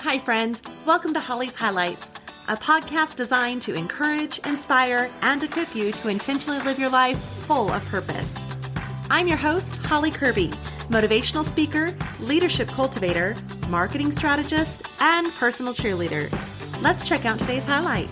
Hi, friend. Welcome to Holly's Highlights, a podcast designed to encourage, inspire, and equip you to intentionally live your life full of purpose. I'm your host, Holly Curby, motivational speaker, leadership cultivator, marketing strategist, and personal cheerleader. Let's check out today's highlight.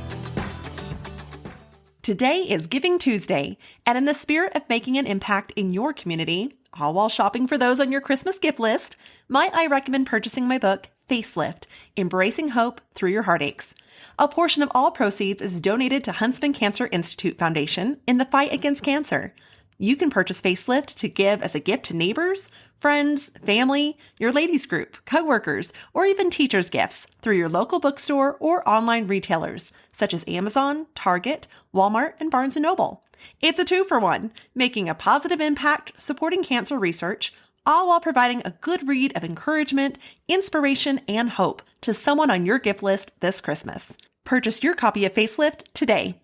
Today is Giving Tuesday, and in the spirit of making an impact in your community, all while shopping for those on your Christmas gift list, might I recommend purchasing my book, Facelift, Embracing Hope Through Your Heartaches. A portion of all proceeds is donated to Huntsman Cancer Institute Foundation in the fight against cancer. You can purchase Facelift to give as a gift to neighbors, friends, family, your ladies group, coworkers, or even teachers' gifts through your local bookstore or online retailers, such as Amazon, Target, Walmart, and Barnes & Noble. It's a 2-for-1, making a positive impact, supporting cancer research, all while providing a good read of encouragement, inspiration, and hope to someone on your gift list this Christmas. Purchase your copy of Facelift today.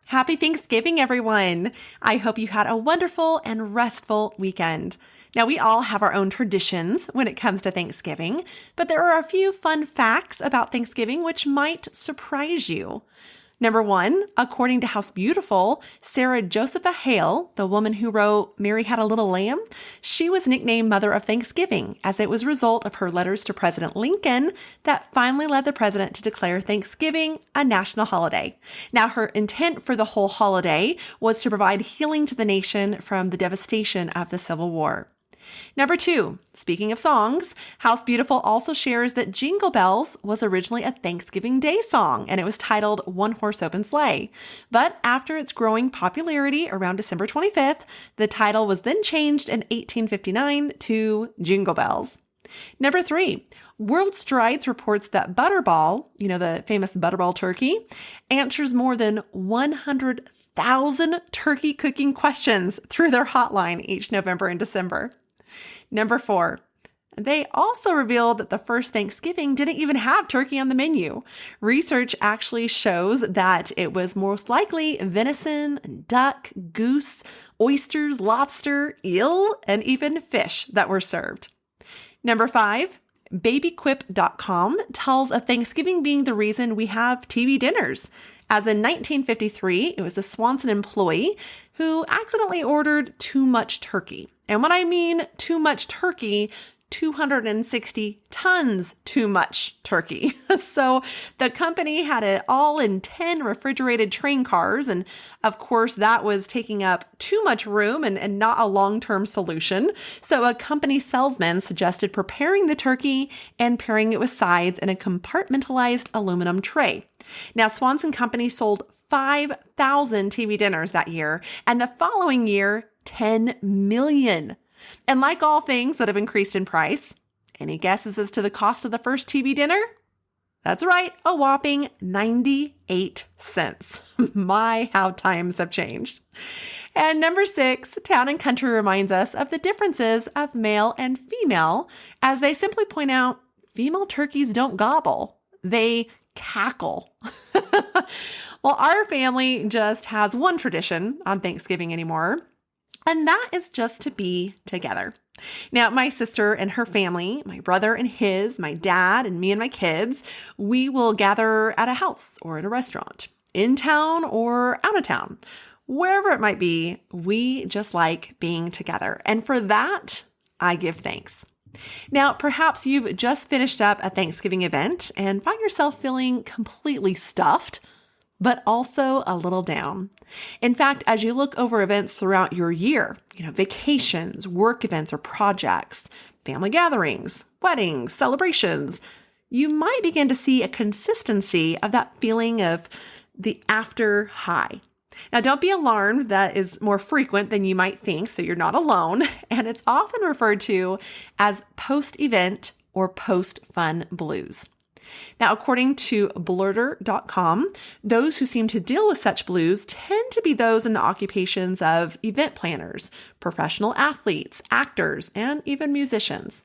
Happy Thanksgiving, everyone. I hope you had a wonderful and restful weekend. Now, we all have our own traditions when it comes to Thanksgiving, but there are a few fun facts about Thanksgiving which might surprise you. Number 1, according to House Beautiful, Sarah Josepha Hale, the woman who wrote Mary Had a Little Lamb, she was nicknamed Mother of Thanksgiving as it was a result of her letters to President Lincoln that finally led the president to declare Thanksgiving a national holiday. Now, her intent for the whole holiday was to provide healing to the nation from the devastation of the Civil War. Number 2, speaking of songs, House Beautiful also shares that Jingle Bells was originally a Thanksgiving Day song, and it was titled One Horse Open Sleigh. But after its growing popularity around December 25th, the title was then changed in 1859 to Jingle Bells. Number 3, World Strides reports that Butterball, the famous Butterball turkey, answers more than 100,000 turkey cooking questions through their hotline each November and December. Number 4, they also revealed that the first Thanksgiving didn't even have turkey on the menu. Research actually shows that it was most likely venison, duck, goose, oysters, lobster, eel, and even fish that were served. Number 5, babyquip.com tells of Thanksgiving being the reason we have TV dinners. As in 1953, it was a Swanson employee who accidentally ordered too much turkey. And when I mean too much turkey, 260 tons too much turkey. So the company had it all in 10 refrigerated train cars. And of course, that was taking up too much room and not a long-term solution. So a company salesman suggested preparing the turkey and pairing it with sides in a compartmentalized aluminum tray. Now, Swanson Company sold 5,000 TV dinners that year, and the following year, 10 million. And like all things that have increased in price, any guesses as to the cost of the first TV dinner? That's right, a whopping 98 cents. My, how times have changed. And number 6, Town and Country reminds us of the differences of male and female, as they simply point out female turkeys don't gobble, they cackle. Well, our family just has one tradition on Thanksgiving anymore, and that is just to be together. Now, my sister and her family, my brother and his, my dad and me and my kids, we will gather at a house or at a restaurant, in town or out of town. Wherever it might be, we just like being together. And for that, I give thanks. Now, perhaps you've just finished up a Thanksgiving event and find yourself feeling completely stuffed, but also a little down. In fact, as you look over events throughout your year, vacations, work events or projects, family gatherings, weddings, celebrations, you might begin to see a consistency of that feeling of the after high. Now, don't be alarmed. That is more frequent than you might think, so you're not alone. And it's often referred to as post-event or post-fun blues. Now, according to blurter.com, those who seem to deal with such blues tend to be those in the occupations of event planners, professional athletes, actors, and even musicians.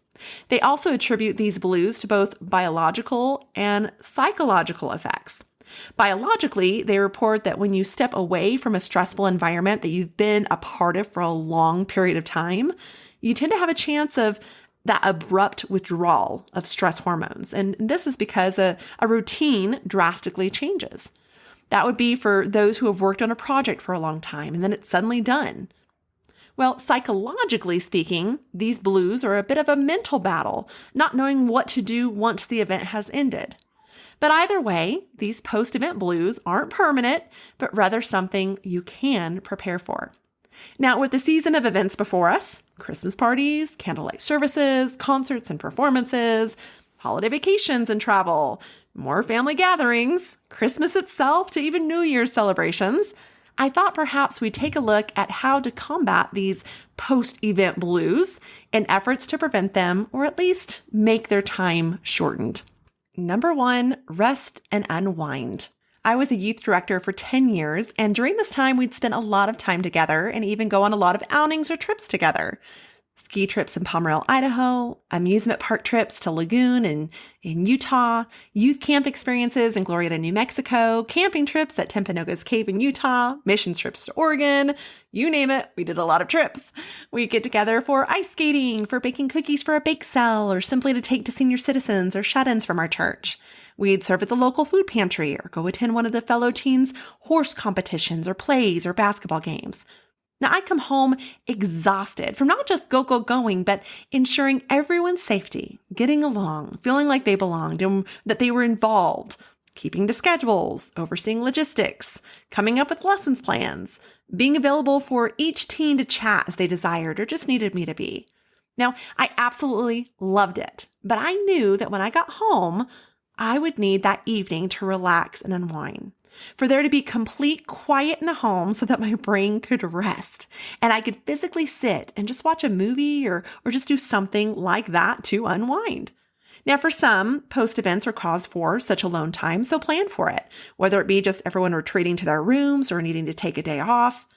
They also attribute these blues to both biological and psychological effects. Biologically, they report that when you step away from a stressful environment that you've been a part of for a long period of time, you tend to have a chance of that abrupt withdrawal of stress hormones. And this is because a routine drastically changes. That would be for those who have worked on a project for a long time and then it's suddenly done. Well, psychologically speaking, these blues are a bit of a mental battle, not knowing what to do once the event has ended. But either way, these post-event blues aren't permanent, but rather something you can prepare for. Now, with the season of events before us, Christmas parties, candlelight services, concerts and performances, holiday vacations and travel, more family gatherings, Christmas itself to even New Year's celebrations, I thought perhaps we'd take a look at how to combat these post-event blues in efforts to prevent them or at least make their time shortened. Number 1, rest and unwind. I was a youth director for 10 years, and during this time, we'd spend a lot of time together and even go on a lot of outings or trips together. Ski trips in Pomerelle, Idaho, amusement park trips to Lagoon in Utah, youth camp experiences in Glorieta, New Mexico, camping trips at Timpanogos Cave in Utah, mission trips to Oregon, you name it, we did a lot of trips. We'd get together for ice skating, for baking cookies for a bake sale, or simply to take to senior citizens or shut-ins from our church. We'd serve at the local food pantry or go attend one of the fellow teens' horse competitions or plays or basketball games. Now, I come home exhausted from not just going, but ensuring everyone's safety, getting along, feeling like they belonged and that they were involved, keeping the schedules, overseeing logistics, coming up with lessons plans, being available for each teen to chat as they desired or just needed me to be. Now, I absolutely loved it, but I knew that when I got home, I would need that evening to relax and unwind, for there to be complete quiet in the home so that my brain could rest and I could physically sit and just watch a movie or just do something like that to unwind. Now, for some, post-events are cause for such alone time, so plan for it, whether it be just everyone retreating to their rooms or needing to take a day off.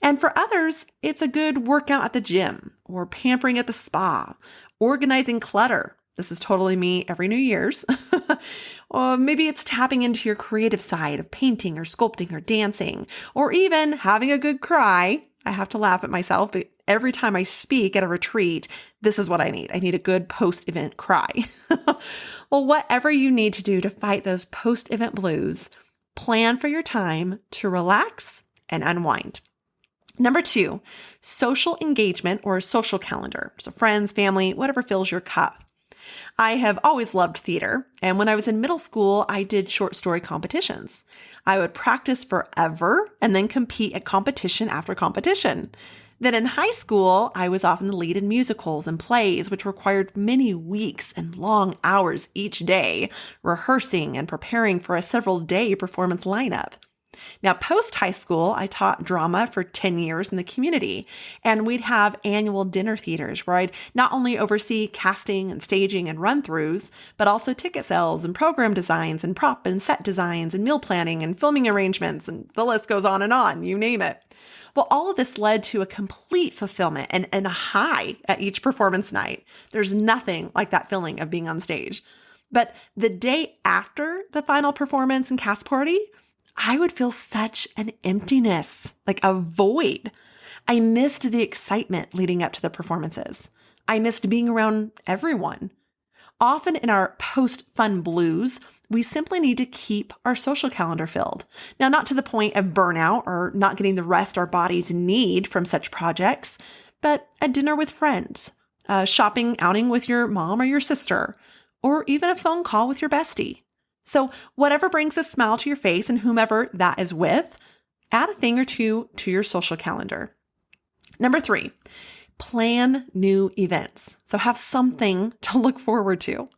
And for others, it's a good workout at the gym or pampering at the spa, organizing clutter. This is totally me every New Year's. Or maybe it's tapping into your creative side of painting or sculpting or dancing, or even having a good cry. I have to laugh at myself, but every time I speak at a retreat, this is what I need. I need a good post-event cry. Well, whatever you need to do to fight those post-event blues, plan for your time to relax and unwind. Number 2, social engagement or a social calendar. So friends, family, whatever fills your cup. I have always loved theater, and when I was in middle school, I did short story competitions. I would practice forever and then compete at competition after competition. Then in high school, I was often the lead in musicals and plays, which required many weeks and long hours each day, rehearsing and preparing for a several-day performance lineup. Now, post-high school, I taught drama for 10 years in the community, and we'd have annual dinner theaters where I'd not only oversee casting and staging and run-throughs, but also ticket sales and program designs and prop and set designs and meal planning and filming arrangements, and the list goes on, you name it. Well, all of this led to a complete fulfillment and a high at each performance night. There's nothing like that feeling of being on stage. But the day after the final performance and cast party, I would feel such an emptiness, like a void. I missed the excitement leading up to the performances. I missed being around everyone. Often in our post-fun blues, we simply need to keep our social calendar filled. Now, not to the point of burnout or not getting the rest our bodies need from such projects, but a dinner with friends, a shopping outing with your mom or your sister, or even a phone call with your bestie. So whatever brings a smile to your face and whomever that is with, add a thing or two to your social calendar. Number 3, plan new events. So have something to look forward to.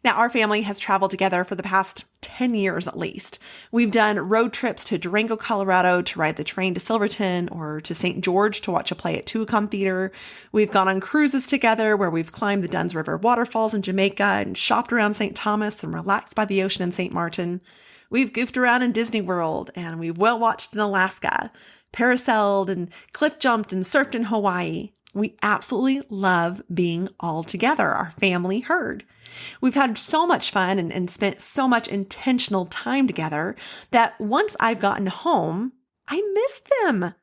Now, our family has traveled together for the past 10 years at least. We've done road trips to Durango, Colorado to ride the train to Silverton or to St. George to watch a play at Tuacahn Theater. We've gone on cruises together where we've climbed the Dunn's River waterfalls in Jamaica and shopped around St. Thomas and relaxed by the ocean in St. Martin. We've goofed around in Disney World and we've whale watched in Alaska, parasailed and cliff jumped and surfed in Hawaii. We absolutely love being all together, our family herd. We've had so much fun and spent so much intentional time together that once I've gotten home, I miss them.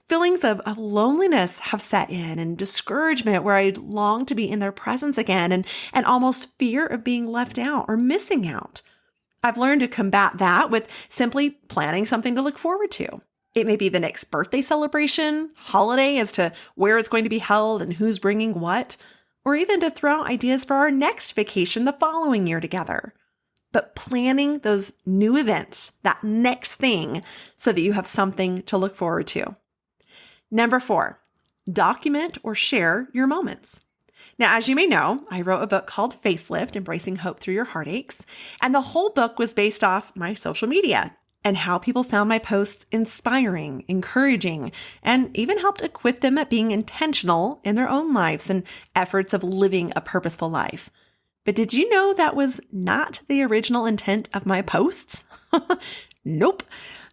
Feelings of loneliness have set in and discouragement where I long to be in their presence again and almost fear of being left out or missing out. I've learned to combat that with simply planning something to look forward to. It may be the next birthday celebration, holiday as to where it's going to be held and who's bringing what, or even to throw out ideas for our next vacation the following year together. But planning those new events, that next thing, so that you have something to look forward to. Number 4, document or share your moments. Now, as you may know, I wrote a book called Facelift, Embracing Hope Through Your Heartaches, and the whole book was based off my social media and how people found my posts inspiring, encouraging, and even helped equip them at being intentional in their own lives and efforts of living a purposeful life. But did you know that was not the original intent of my posts? Nope.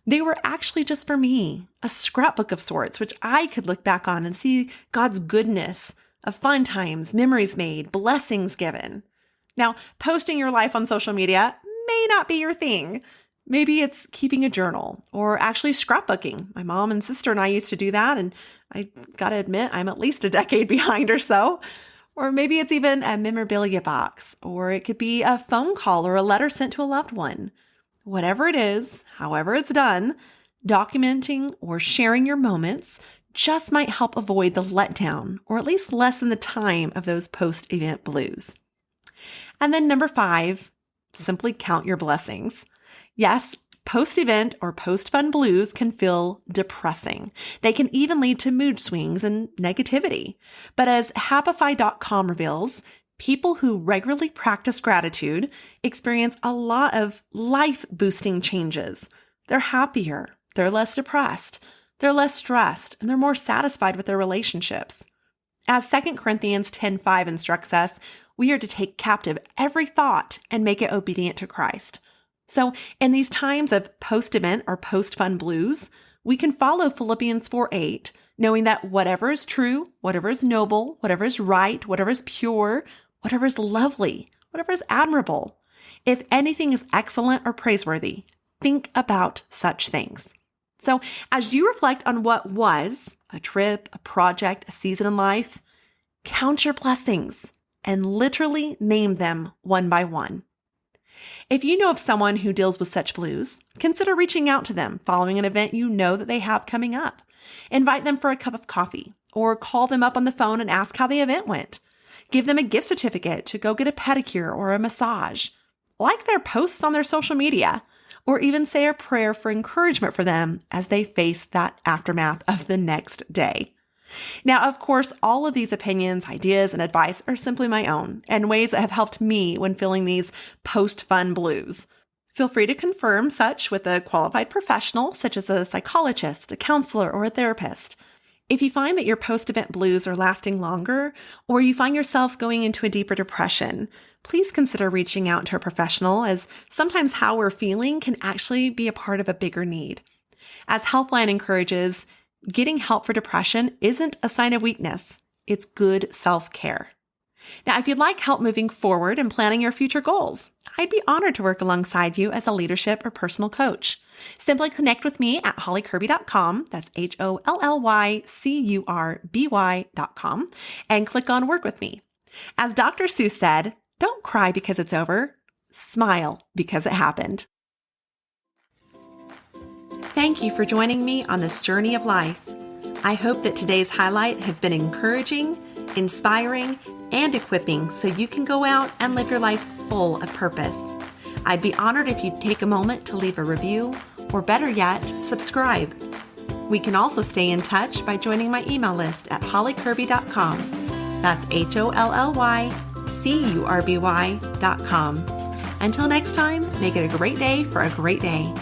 They were actually just for me, a scrapbook of sorts, which I could look back on and see God's goodness of fun times, memories made, blessings given. Now, posting your life on social media may not be your thing. Maybe it's keeping a journal or actually scrapbooking. My mom and sister and I used to do that, and I gotta admit, I'm at least a decade behind or so. Or maybe it's even a memorabilia box, or it could be a phone call or a letter sent to a loved one. Whatever it is, however it's done, documenting or sharing your moments just might help avoid the letdown or at least lessen the time of those post-event blues. And then number 5, simply count your blessings. Yes, post-event or post-fun blues can feel depressing. They can even lead to mood swings and negativity. But as Happify.com reveals, people who regularly practice gratitude experience a lot of life-boosting changes. They're happier, they're less depressed, they're less stressed, and they're more satisfied with their relationships. As 2 Corinthians 10:5 instructs us, we are to take captive every thought and make it obedient to Christ. So in these times of post-event or post-fun blues, we can follow Philippians 4:8, knowing that whatever is true, whatever is noble, whatever is right, whatever is pure, whatever is lovely, whatever is admirable, if anything is excellent or praiseworthy, think about such things. So as you reflect on what was a trip, a project, a season in life, count your blessings and literally name them one by one. If you know of someone who deals with such blues, consider reaching out to them following an event you know that they have coming up. Invite them for a cup of coffee or call them up on the phone and ask how the event went. Give them a gift certificate to go get a pedicure or a massage. Like their posts on their social media, or even say a prayer for encouragement for them as they face that aftermath of the next day. Now, of course, all of these opinions, ideas, and advice are simply my own and ways that have helped me when feeling these post-fun blues. Feel free to confirm such with a qualified professional, such as a psychologist, a counselor, or a therapist. If you find that your post-event blues are lasting longer, or you find yourself going into a deeper depression, please consider reaching out to a professional, as sometimes how we're feeling can actually be a part of a bigger need. As Healthline encourages, getting help for depression isn't a sign of weakness. It's good self-care. Now, if you'd like help moving forward and planning your future goals, I'd be honored to work alongside you as a leadership or personal coach. Simply connect with me at hollycurby.com, that's HOLLYCURBY.com, and click on Work With Me. As Dr. Seuss said, don't cry because it's over, smile because it happened. Thank you for joining me on this journey of life. I hope that today's highlight has been encouraging, inspiring, and equipping so you can go out and live your life full of purpose. I'd be honored if you'd take a moment to leave a review, or better yet, subscribe. We can also stay in touch by joining my email list at hollycurby.com. That's HOLLYCURBY.com. Until next time, make it a great day for a great day.